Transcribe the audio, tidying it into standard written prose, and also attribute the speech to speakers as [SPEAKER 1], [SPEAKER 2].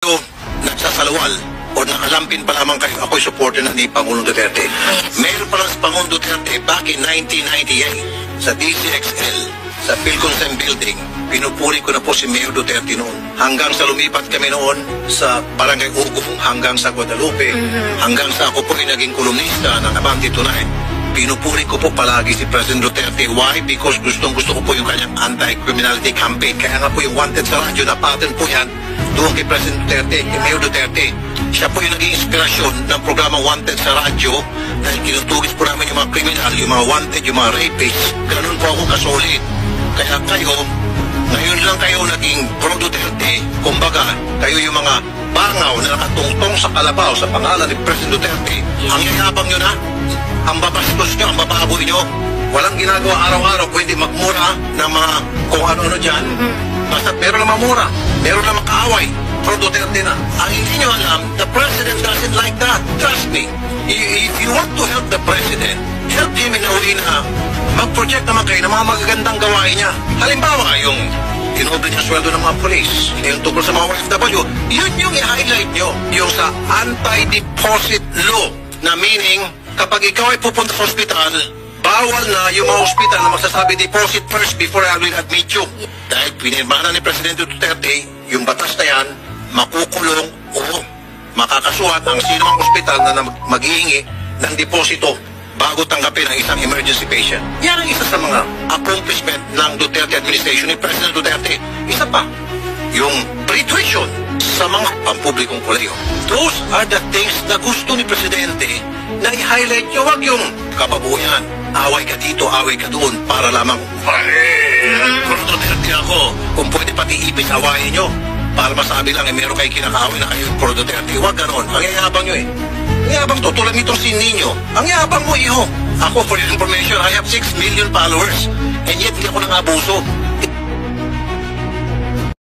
[SPEAKER 1] kayo nagsasalawal o nakalampin pa lamang kayo, ako'y supporter na ni Pangulong Duterte. Meron pa lang si Pangulong Duterte back in 1998 sa DCXL, sa Philconsem Building. Pinupuri ko na po si Mayor Duterte noon. Hanggang sa lumipat kami noon sa Barangay Ugong, hanggang sa Guadalupe, hanggang sa ako po ay naging kolumnista ng Abante Tonight. Pinupuri ko po palagi si President Duterte. Why? Because gustong-gusto ko po yung kanyang anti-criminality campaign. Kaya nga po yung wanted sa radyo na pattern po yan doon kay President Duterte, kay Mayor Duterte. Siya po yung naging inspirasyon ng programang Wanted sa radyo dahil kinutugis po namin yung mga criminal, yung mga wanted, yung mga rapists. Ganun po ako kasolid. Kaya kayo, ngayon lang kayo naging pro-Duterte. Kumbaga, kayo yung mga bangaw na nakatungtong sa kalabaw sa pangalan ni President Duterte. Ang yayabang nyo na, ang babastos nyo, ang bababoy nyo. Walang ginagawa araw-araw, pwede magmura ng mga kung ano-ano dyan. Basta meron naman mura, meron naman kaaway. Pro Duterte na. Ang hindi nyo alam, the President doesn't like that. Trust me. If you want to help the President, help him in a way na mag-project naman kayo ng mga magagandang gawain niya. Halimbawa, yung tinobre niya sweldo ng mga police, yung tungkol sa mga OFW, yun yung i-highlight nyo. Yung sa anti-deposit law, na meaning, kapag ikaw ay pupunta sa hospital, bawal na yung mga hospital na magsasabi deposit first before I will admit you. Dahil pinirmahan ni Presidente Duterte, yung batas na yan, makukulong o makakasuhan ang sinumang hospital na maghihingi ng deposito bago tanggapin ang isang emergency patient. Yan ang isa sa mga accomplishment ng Duterte administration ni President Duterte. Isa pa, yung pre-tuition sa mga pampublikong koleyo. Those are the things na gusto ni Presidente na i-highlight nyo. Wag yung kababuyan. Away ka dito, away ka doon para lamang Puro Duterte ako. Kung pwede pati ipis awayin nyo para masabi lang meron kayo kinakaaway na kayo Puro Duterte. Wag ganon. Ang yayabang nyo Ang yayabang to. Tulad nitong si Nino. Ang yayabang mo iho. Ako, for your information, I have 6 million followers and yet hindi ako nang abuso.